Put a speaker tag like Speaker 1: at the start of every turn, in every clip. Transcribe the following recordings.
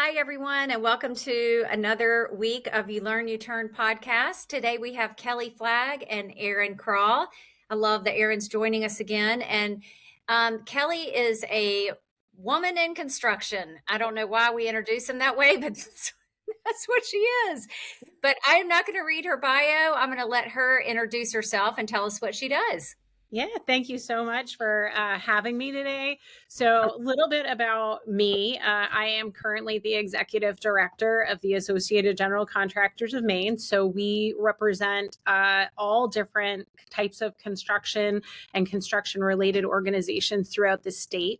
Speaker 1: Hi, everyone, and welcome to another week of You Learn, You Turn podcast. Today we have Kelly Flagg and Erin Crawl. I love that Erin's joining us again. And Kelly is a woman in construction. I don't know why we introduce him that way, but that's what she is. But I'm not going to read her bio. I'm going to let her introduce herself and tell us what she does.
Speaker 2: Yeah, thank you so much for having me today. So, a little bit about me. I am currently the executive director of the Associated General Contractors of Maine. So, we represent all different types of construction and construction related organizations throughout the state.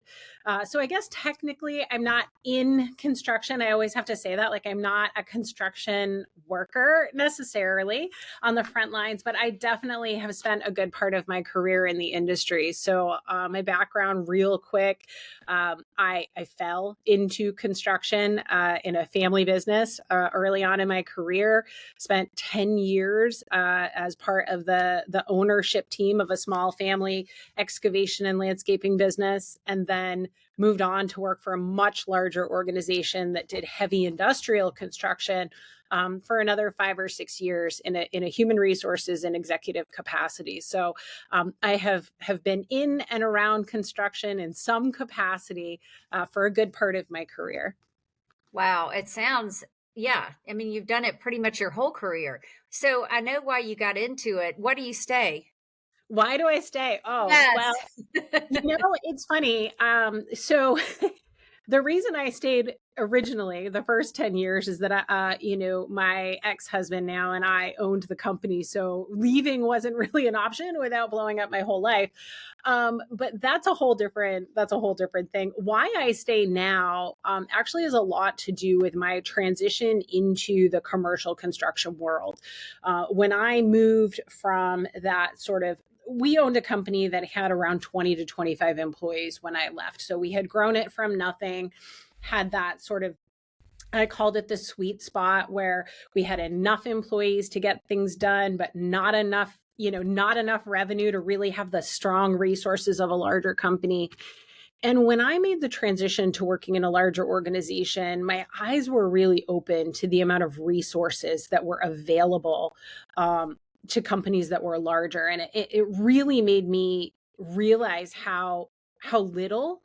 Speaker 2: So, I guess technically, I'm not in construction. I always have to say that, like, I'm not a construction worker necessarily on the front lines, but I definitely have spent a good part of my career in the industry. So my background real quick, I fell into construction in a family business early on in my career, spent 10 years as part of the ownership team of a small family excavation and landscaping business, and then moved on to work for a much larger organization that did heavy industrial construction for another 5 or 6 years in a human resources and executive capacity. So I have been in and around construction in some capacity for a good part of my career.
Speaker 1: Wow, it sounds, yeah. I mean, you've done it pretty much your whole career. So I know why you got into it. What do you stay?
Speaker 2: Why do I stay? Oh, well,
Speaker 1: Yes.
Speaker 2: it's funny. So the reason I stayed originally the first 10 years is that my ex-husband now and I owned the company, so leaving wasn't really an option without blowing up my whole life. But that's a whole different thing. Why I stay now actually has a lot to do with my transition into the commercial construction world. When I moved from that sort of, we owned a company that had around 20 to 25 employees when I left. So we had grown it from nothing, had that sort of, I called it the sweet spot where we had enough employees to get things done, but not enough revenue to really have the strong resources of a larger company. And when I made the transition to working in a larger organization, my eyes were really open to the amount of resources that were available to companies that were larger. And it really made me realize how little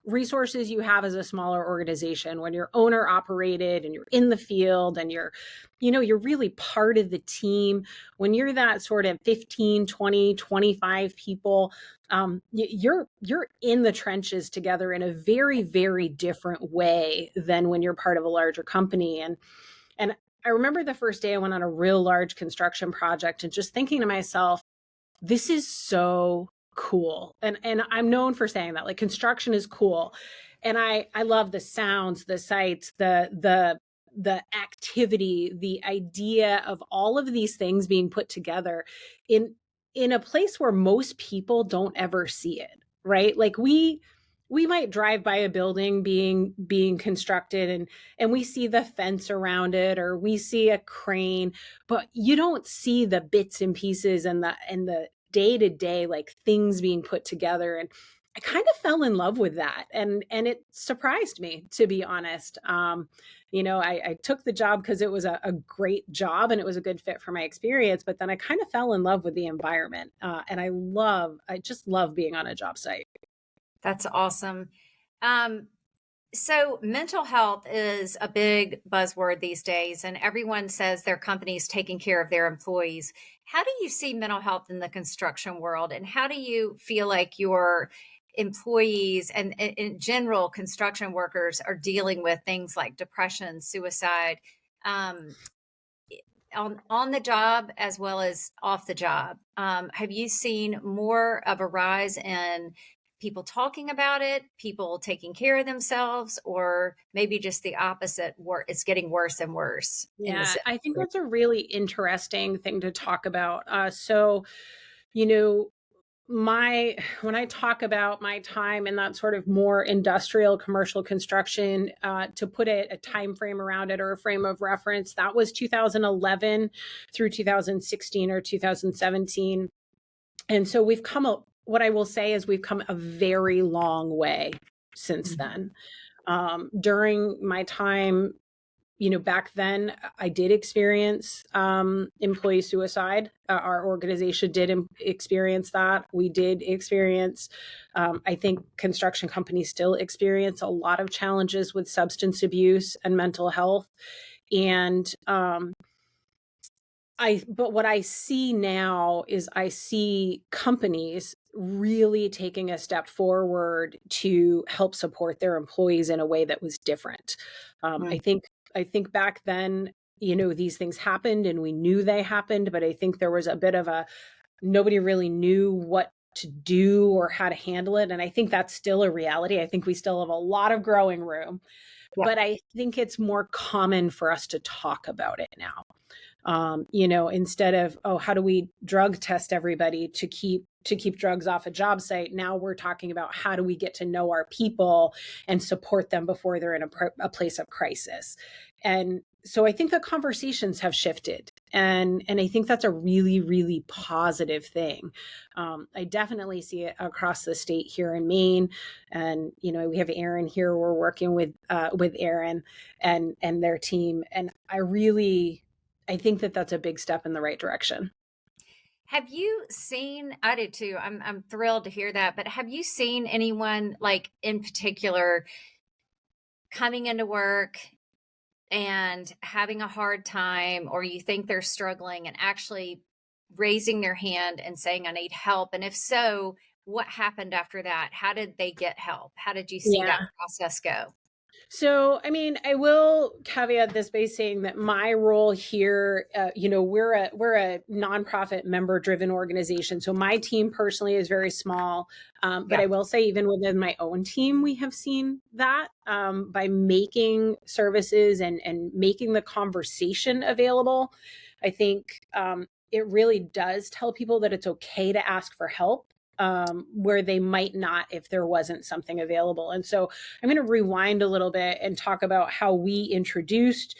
Speaker 2: resources you have as a smaller organization when you're owner operated and you're in the field and you're really part of the team. When you're that sort of 15, 20, 25 people, you're in the trenches together in a very, very different way than when you're part of a larger company. And I remember the first day I went on a real large construction project and just thinking to myself, this is so cool. And I'm known for saying that, like, construction is cool. And I love the sounds, the sights, the activity, the idea of all of these things being put together in a place where most people don't ever see it, right? Like we might drive by a building being constructed, and we see the fence around it, or we see a crane, but you don't see the bits and pieces and the day to day, like, things being put together. And I kind of fell in love with that, and it surprised me, to be honest. I took the job because it was a great job and it was a good fit for my experience, but then I kind of fell in love with the environment, and I just love being on a job site.
Speaker 1: That's awesome. Um, so mental health is a big buzzword these days, and everyone says their company's taking care of their employees. How do you see mental health in the construction world, and how do you feel like your employees and in general construction workers are dealing with things like depression, suicide, um, on the job as well as off the job? Have you seen more of a rise in people talking about it, people taking care of themselves, or maybe just the opposite? It's getting worse and worse in the
Speaker 2: Yeah,
Speaker 1: city.
Speaker 2: I think that's a really interesting thing to talk about. So, you know, my when I talk about my time in that sort of more industrial commercial construction, to put a time frame around it or a frame of reference, that was 2011 through 2016 or 2017. And so what I will say is we've come a very long way since
Speaker 1: Mhm.
Speaker 2: then. During my time, back then I did experience employee suicide. Our organization did experience that. We did experience, I think construction companies still experience a lot of challenges with substance abuse and mental health. And but what I see now is I see companies really taking a step forward to help support their employees in a way that was different.
Speaker 1: Mm.
Speaker 2: I think back then, these things happened and we knew they happened, but I think there was a bit of a nobody really knew what to do or how to handle it. And I think that's still a reality. I think we still have a lot of growing room,
Speaker 1: Yeah.
Speaker 2: but I think it's more common for us to talk about it now. Instead of, oh, how do we drug test everybody to keep drugs off a job site? Now we're talking about how do we get to know our people and support them before they're in a place of crisis. And so I think the conversations have shifted, and I think that's a really, really positive thing. I definitely see it across the state here in Maine, and we have Aaron here. We're working with Aaron and their team, and I think that that's a big step in the right direction.
Speaker 1: Have you seen, I did too. I'm thrilled to hear that, but have you seen anyone like in particular coming into work and having a hard time, or you think they're struggling and actually raising their hand and saying, I need help? And if so, what happened after that? How did they get help? How did you see that
Speaker 2: Yeah.
Speaker 1: process go?
Speaker 2: So, I mean, I will caveat this by saying that my role here, we're a nonprofit member-driven organization. So my team personally is very small, but
Speaker 1: Yeah.
Speaker 2: I will say, even within my own team, we have seen that by making services and making the conversation available. I think it really does tell people that it's okay to ask for help. Where they might not if there wasn't something available. And so I'm going to rewind a little bit and talk about how we introduced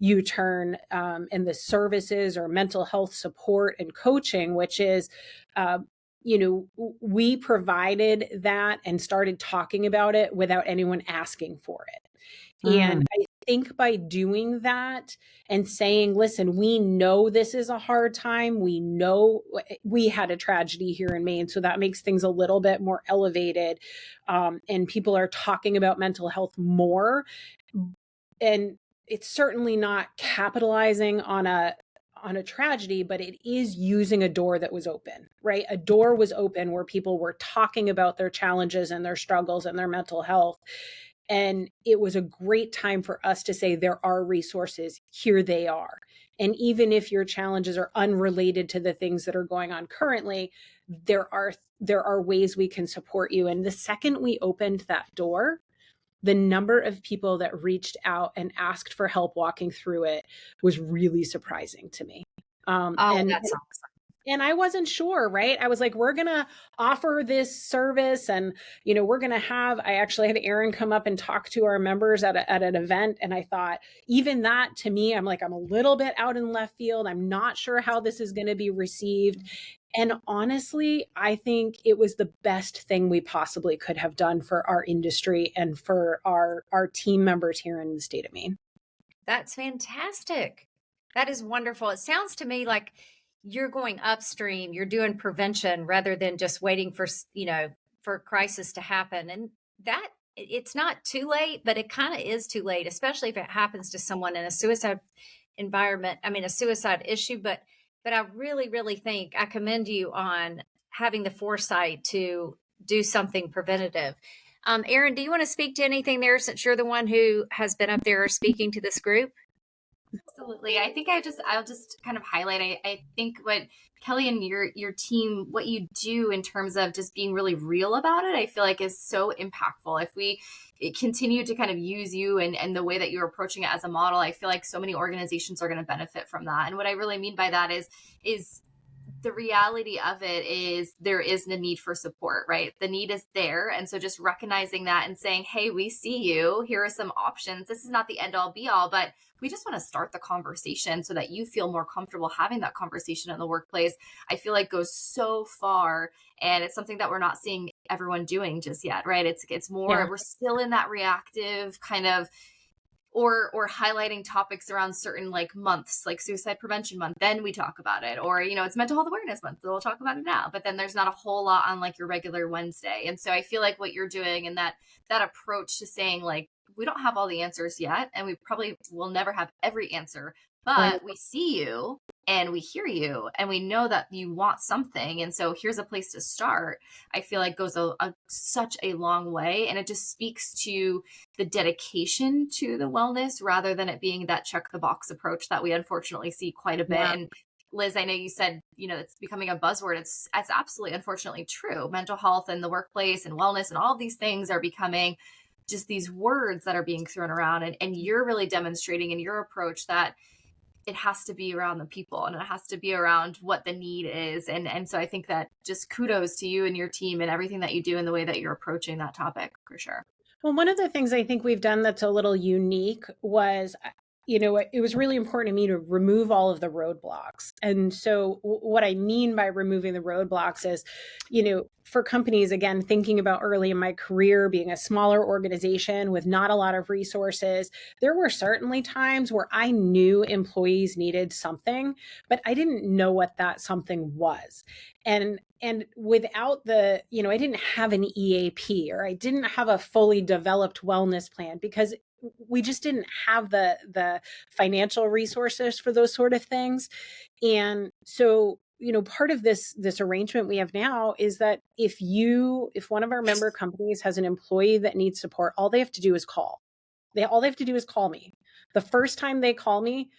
Speaker 2: U-Turn and the services or mental health support and coaching, which is, we provided that and started talking about it without anyone asking for it. And
Speaker 1: Mm.
Speaker 2: I think by doing that and saying, listen, we know this is a hard time. We know we had a tragedy here in Maine. So that makes things a little bit more elevated. And people are talking about mental health more. And it's certainly not capitalizing on a tragedy, but it is using a door that was open, right? A door was open where people were talking about their challenges and their struggles and their mental health. And it was a great time for us to say, there are resources, here they are. And even if your challenges are unrelated to the things that are going on currently, there are ways we can support you. And the second we opened that door, the number of people that reached out and asked for help walking through it was really surprising to me.
Speaker 1: Oh, that's
Speaker 2: And I wasn't sure, right? I was like, we're going to offer this service, and, we're going to I actually had Aaron come up and talk to our members at an event. And I thought, even that to me, I'm like, I'm a little bit out in left field. I'm not sure how this is going to be received. And honestly, I think it was the best thing we possibly could have done for our industry and for our team members here in the state of Maine.
Speaker 1: That's fantastic. That is wonderful. It sounds to me like you're going upstream, you're doing prevention rather than just waiting for, for crisis to happen. And that it's not too late, but it kind of is too late, especially if it happens to someone in a suicide environment. I mean, a suicide issue, but I really, really think I commend you on having the foresight to do something preventative. Aaron, do you want to speak to anything there since you're the one who has been up there speaking to this group?
Speaker 3: Absolutely. I think I'll just kind of highlight. I think what Kelly and your team, what you do in terms of just being really real about it, I feel like is so impactful. If we continue to kind of use you and the way that you're approaching it as a model, I feel like so many organizations are going to benefit from that. And what I really mean by that is the reality of it is there is a need for support, right? The need is there. And so just recognizing that and saying, hey, we see you. Here are some options. This is not the end all be all, but we just want to start the conversation so that you feel more comfortable having that conversation in the workplace. I feel like goes so far. And it's something that we're not seeing everyone doing just yet, right? It's more,
Speaker 2: Yeah.
Speaker 3: we're still in that reactive kind of, or highlighting topics around certain like months, like suicide prevention month, then we talk about it. Or, it's mental health awareness month, so we'll talk about it now. But then there's not a whole lot on like your regular Wednesday. And so I feel like what you're doing, and that approach to saying like, we don't have all the answers yet, and we probably will never have every answer,
Speaker 2: Right.
Speaker 3: but we see you and we hear you and we know that you want something. And so here's a place to start. I feel like goes such a long way. And it just speaks to the dedication to the wellness rather than it being that check the box approach that we unfortunately see quite a bit.
Speaker 2: Yeah.
Speaker 3: And Liz, I know you said, it's becoming a buzzword. It's absolutely unfortunately true. Mental health in the workplace and wellness and all of these things are becoming just these words that are being thrown around. And you're really demonstrating in your approach that it has to be around the people and it has to be around what the need is. And so I think that just kudos to you and your team and everything that you do and the way that you're approaching that topic for sure.
Speaker 2: Well, one of the things I think we've done that's a little unique was, it was really important to me to remove all of the roadblocks. And so what I mean by removing the roadblocks is, for companies, again, thinking about early in my career, being a smaller organization with not a lot of resources, there were certainly times where I knew employees needed something, but I didn't know what that something was. And without I didn't have an EAP, or I didn't have a fully developed wellness plan, because we just didn't have the financial resources for those sort of things. And so, part of this arrangement we have now is that if one of our member companies has an employee that needs support, all they have to do is call. All they have to do is call me. The first time they call me,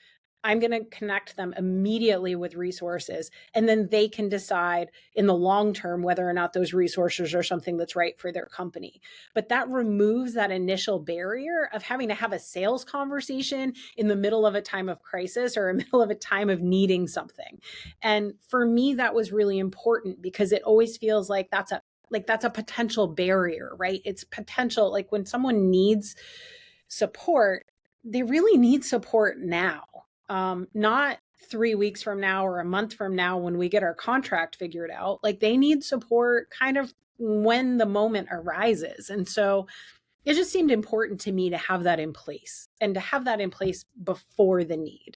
Speaker 2: I'm going to connect them immediately with resources, and then they can decide in the long term whether or not those resources are something that's right for their company. But that removes that initial barrier of having to have a sales conversation in the middle of a time of crisis or in the middle of a time of needing something. And for me, that was really important, because it always feels like that's a potential barrier, right? It's potential. Like when someone needs support, they really need support now. Not 3 weeks from now or a month from now when we get our contract figured out. Like they need support kind of when the moment arises. And so it just seemed important to me to have that in place, and to have that in place before the need.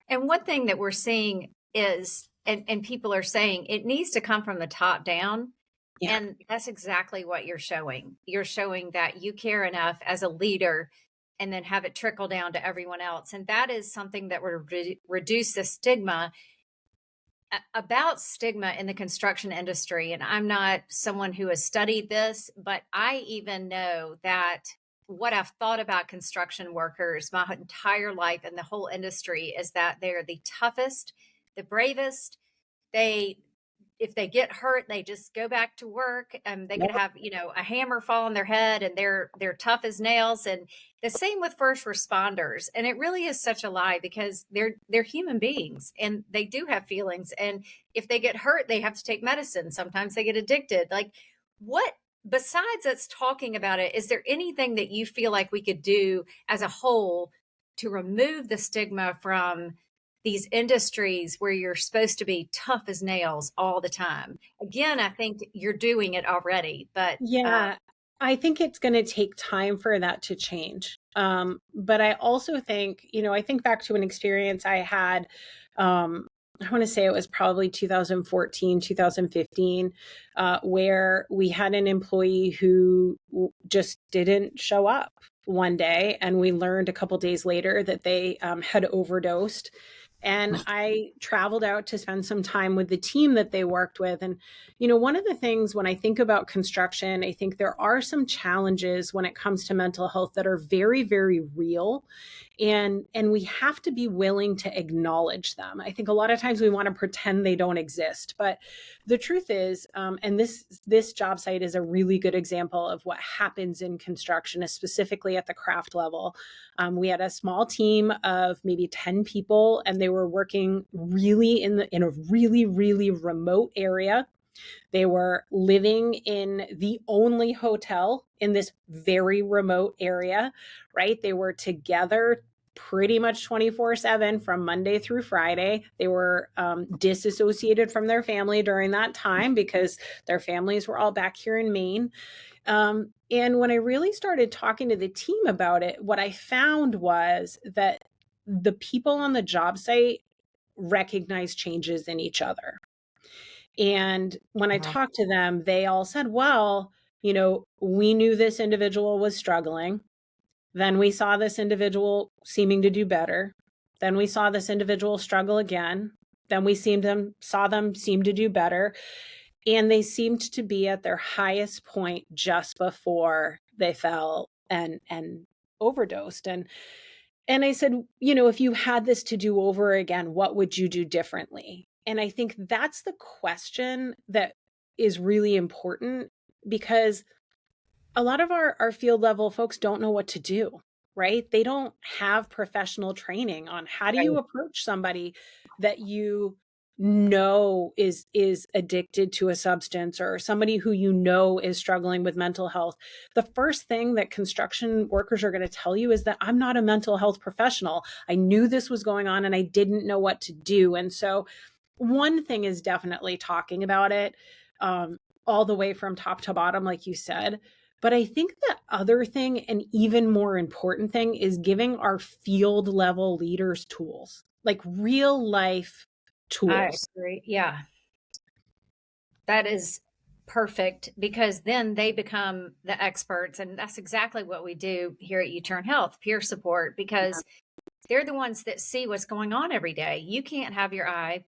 Speaker 1: And one thing that we're seeing is, and people are saying, it needs to come from the top down.
Speaker 2: Yeah.
Speaker 1: And that's exactly what you're showing. You're showing that you care enough as a leader, and then have it trickle down to everyone else. And that is something that would reduce the stigma about stigma in the construction industry. And I'm not someone who has studied this, but I even know that what I've thought about construction workers my entire life and the whole industry is that they're the toughest, the bravest. If they get hurt, they just go back to work, and they can have, a hammer fall on their head, and they're tough as nails. And the same with first responders. And it really is such a lie, because they're human beings and they do have feelings. And if they get hurt, they have to take medicine. Sometimes they get addicted. Like, what, besides us talking about it, is there anything that you feel like we could do as a whole to remove the stigma from these industries where you're supposed to be tough as nails all the time? Again, I think you're doing it already, but
Speaker 2: Yeah, I think it's going to take time for that to change. But I also think, I think back to an experience I had. I want to say it was probably 2014, 2015, where we had an employee who just didn't show up one day. And we learned a couple days later that they had overdosed. And I traveled out to spend some time with the team that they worked with. And, one of the things when I think about construction, I think there are some challenges when it comes to mental health that are very, very real. And we have to be willing to acknowledge them. I think a lot of times we want to pretend they don't exist. But the truth is, and this job site is a really good example of what happens in construction, specifically at the craft level. We had a small team of maybe 10 people, and they were working really in a really, really remote area. They were living in the only hotel in this very remote area, right? They were together pretty much 24/7 from Monday through Friday. They were disassociated from their family during that time because their families were all back here in Maine. And when I really started talking to the team about it, what I found was that the people on the job site recognize changes in each other. And when I
Speaker 1: Uh-huh.
Speaker 2: talked to them, they all said, well, we knew this individual was struggling. Then we saw this individual seeming to do better. Then we saw this individual struggle again. Then we saw them seem to do better. And they seemed to be at their highest point just before they fell and overdosed. And I said, if you had this to do over again, what would you do differently? And I think that's the question that is really important, because a lot of our field level folks don't know what to do, right? They don't have professional training on how do
Speaker 1: Right.
Speaker 2: you approach somebody that you know is addicted to a substance, or somebody who is struggling with mental health. The first thing that construction workers are going to tell you is that I'm not a mental health professional. I knew this was going on and I didn't know what to do. And so one thing is definitely talking about it, all the way from top to bottom, like you said. But I think the other thing, and even more important thing, is giving our field level leaders tools, like real life
Speaker 1: I
Speaker 2: tools.
Speaker 1: agree. Yeah. That is perfect, because then they become the experts. And that's exactly what we do here at U-Turn Health, peer support, because they're the ones that see what's going on every day. You can't have your eye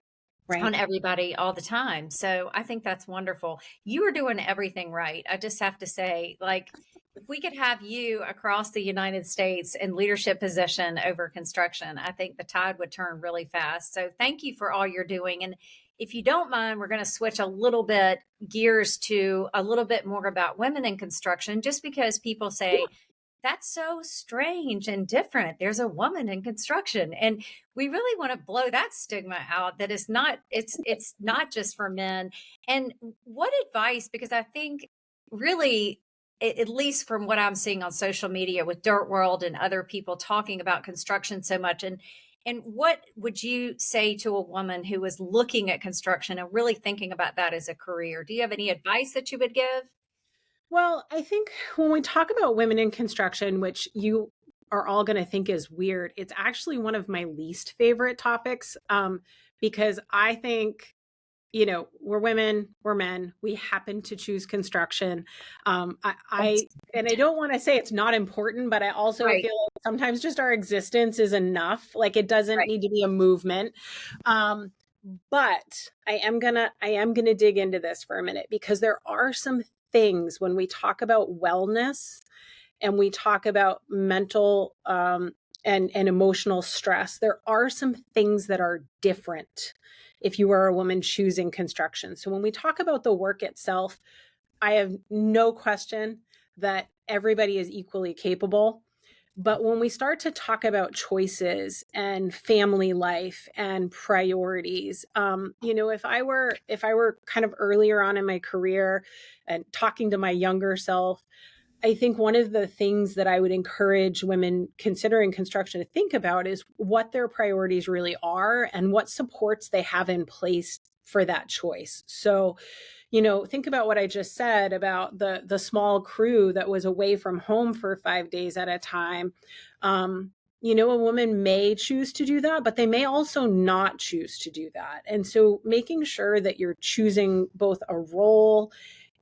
Speaker 2: Right.
Speaker 1: on everybody all the time. So I think that's wonderful. You are doing everything right. I just have to say, like, if we could have you across the United States in leadership position over construction, I think the tide would turn really fast. So thank you for all you're doing. And if you don't mind, we're going to switch a little bit gears to a little bit more about women in construction, just because people say, that's so strange and different. There's a woman in construction. And we really want to blow that stigma out, that it's not just for men. And what advice, because I think really, at least from what I'm seeing on social media with Dirt World and other people talking about construction so much, and what would you say to a woman who is looking at construction and really thinking about that as a career? Do you have any advice that you would give?
Speaker 2: Well, I think when we talk about women in construction, which you are all going to think is weird, it's actually one of my least favorite topics, because I think, we're women, we're men, we happen to choose construction. And I don't want to say it's not important, but I also
Speaker 1: Right,
Speaker 2: feel like sometimes just our existence is enough. Like, it doesn't
Speaker 1: right.
Speaker 2: need to be a movement. But I am gonna dig into this for a minute, because there are some things when we talk about wellness and we talk about mental and emotional stress. There are some things that are different if you are a woman choosing construction. So when we talk about the work itself, I have no question that everybody is equally capable. But when we start to talk about choices and family life and priorities, if I were kind of earlier on in my career and talking to my younger self, I think one of the things that I would encourage women considering construction to think about is what their priorities really are and what supports they have in place for that choice. So, think about what I just said about the small crew that was away from home for 5 days at a time. A woman may choose to do that, but they may also not choose to do that. And so making sure that you're choosing both a role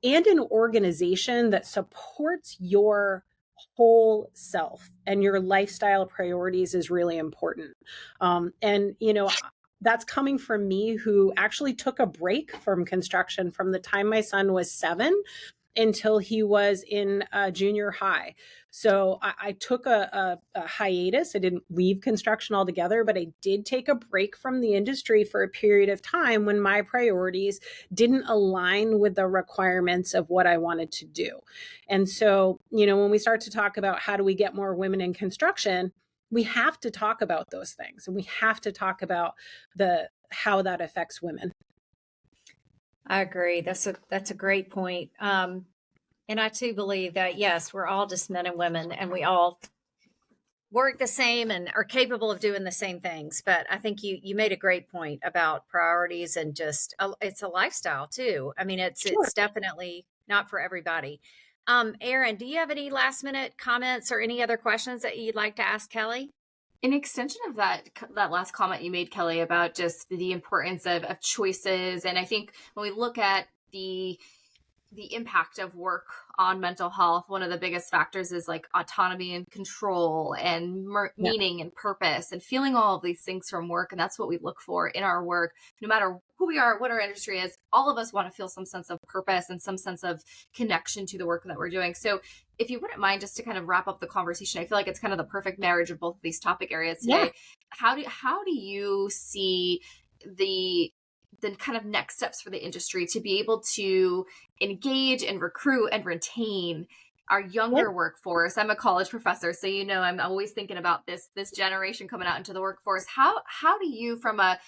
Speaker 2: and an organization that supports your whole self and your lifestyle priorities is really important. And that's coming from me, who actually took a break from construction from the time my son was 7 until he was in junior high. So I took a hiatus. I didn't leave construction altogether, but I did take a break from the industry for a period of time when my priorities didn't align with the requirements of what I wanted to do. And so, when we start to talk about how do we get more women in construction, we have to talk about those things, and we have to talk about how that affects women.
Speaker 1: I agree. That's a great point. And I too believe that, yes, we're all just men and women, and we all work the same and are capable of doing the same things. But I think you made a great point about priorities and just it's a lifestyle too. I mean,
Speaker 2: Sure.
Speaker 1: it's definitely not for everybody. Aaron, do you have any last minute comments or any other questions that you'd like to ask Kelly?
Speaker 3: An extension of that last comment you made, Kelly, about just the importance of choices, and I think when we look at the impact of work on mental health, one of the biggest factors is like autonomy and control and
Speaker 2: Yeah.
Speaker 3: meaning and purpose and feeling all of these things from work. And that's what we look for in our work, no matter who we are, what our industry is. All of us want to feel some sense of purpose and some sense of connection to the work that we're doing. So if you wouldn't mind, just to kind of wrap up the conversation, I feel like it's kind of the perfect marriage of both of these topic areas
Speaker 2: Yeah.
Speaker 3: today. How do you see the kind of next steps for the industry to be able to engage and recruit and retain our younger workforce? I'm a college professor, so I'm always thinking about this generation coming out into the workforce. How do you, from a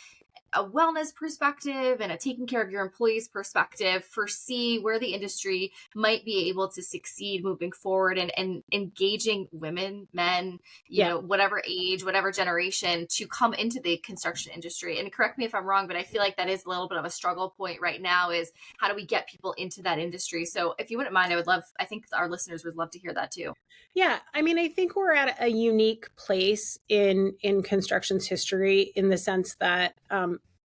Speaker 3: wellness perspective and a taking care of your employees perspective, foresee where the industry might be able to succeed moving forward and engaging women, men, whatever age, whatever generation, to come into the construction industry? And correct me if I'm wrong, but I feel like that is a little bit of a struggle point right now, is how do we get people into that industry? So if you wouldn't mind, I think our listeners would love to hear that too.
Speaker 2: Yeah, I mean, I think we're at a unique place in construction's history, in the sense that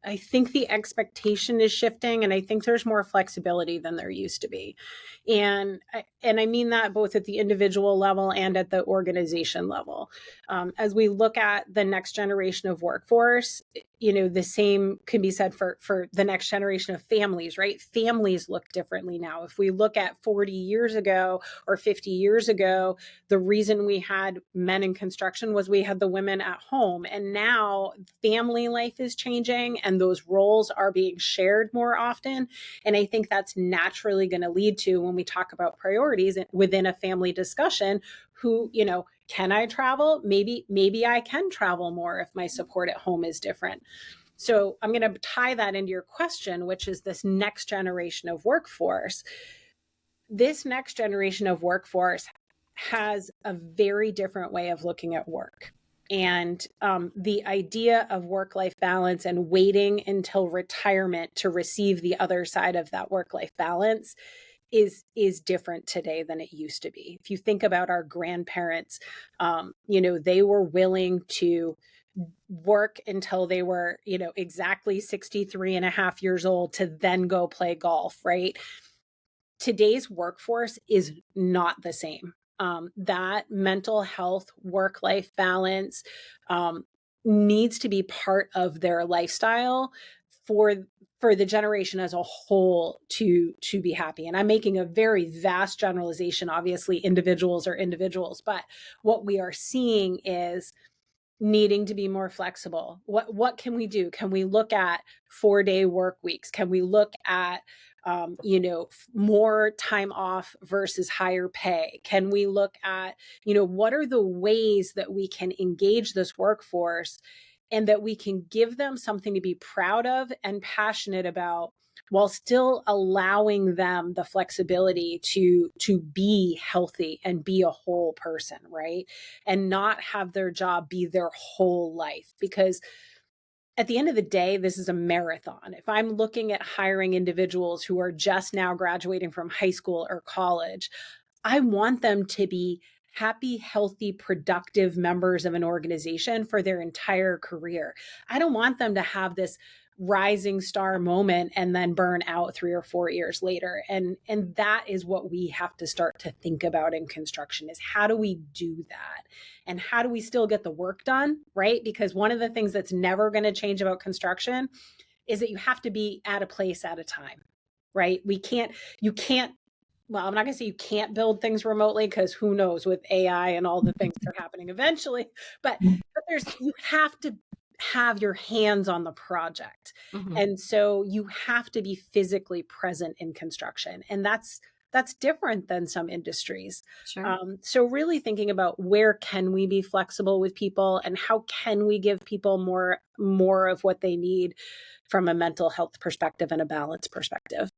Speaker 2: I think the expectation is shifting, and I think there's more flexibility than there used to be, and I mean that both at the individual level and at the organization level. As we look at the next generation of workforce, the same can be said for the next generation of families, right? Families look differently now. If we look at 40 years ago or 50 years ago, the reason we had men in construction was we had the women at home. And now family life is changing and those roles are being shared more often. And I think that's naturally going to lead to, when we talk about priorities within a family discussion, who, can I travel? Maybe I can travel more if my support at home is different. So I'm going to tie that into your question, which is this next generation of workforce. This next generation of workforce has a very different way of looking at work. And the idea of work-life balance and waiting until retirement to receive the other side of that work-life balance is different today than it used to be. If you think about our grandparents, they were willing to work until they were, exactly 63 and a half years old to then go play golf, right? Today's workforce is not the same. That mental health, work-life balance needs to be part of their lifestyle for the generation as a whole to be happy. And I'm making a very vast generalization. Obviously, individuals are individuals, but what we are seeing is needing to be more flexible. What can we do? Can we look at 4-day work weeks? Can we look at more time off versus higher pay? Can we look at, what are the ways that we can engage this workforce and that we can give them something to be proud of and passionate about, while still allowing them the flexibility to be healthy and be a whole person, right? And not have their job be their whole life. Because at the end of the day, this is a marathon. If I'm looking at hiring individuals who are just now graduating from high school or college, I want them to be happy, healthy, productive members of an organization for their entire career. I don't want them to have this rising star moment and then burn out 3 or 4 years later. And that is what we have to start to think about in construction, is how do we do that? And how do we still get the work done, right? Because one of the things that's never going to change about construction is that you have to be at a place at a time, right? Well, I'm not going to say you can't build things remotely, because who knows with AI and all the things that are happening eventually, but you have to have your hands on the project.
Speaker 3: Mm-hmm.
Speaker 2: And so you have to be physically present in construction. And that's different than some industries.
Speaker 3: Sure.
Speaker 2: So really thinking about where can we be flexible with people and how can we give people more of what they need from a mental health perspective and a balance perspective.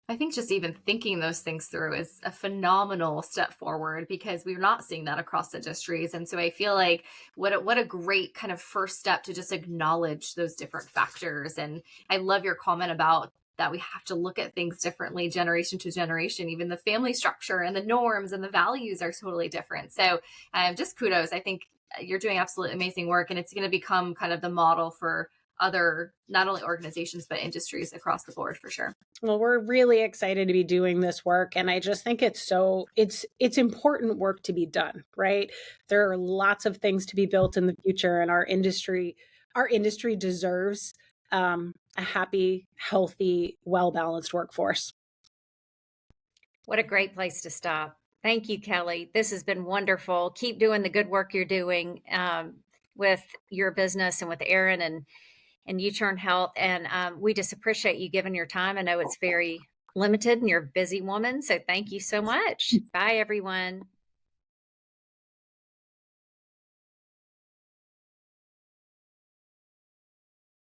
Speaker 3: I think just even thinking those things through is a phenomenal step forward because we're not seeing that across industries. And so I feel like what a great kind of first step to just acknowledge those different factors. And I love your comment about that we have to look at things differently generation to generation. Even the family structure and the norms and the values are totally different. So just kudos. I think you're doing absolutely amazing work, and it's going to become kind of the model for other, not only organizations, but industries across the board for sure.
Speaker 2: Well, we're really excited to be doing this work. And I just think it's important work to be done, right? There are lots of things to be built in the future, and our industry deserves a happy, healthy, well-balanced workforce.
Speaker 1: What a great place to stop. Thank you, Kelly. This has been wonderful. Keep doing the good work you're doing with your business and with Erin and U-Turn Health. And we just appreciate you giving your time. I know it's very limited and you're a busy woman. So thank you so much. Bye, everyone.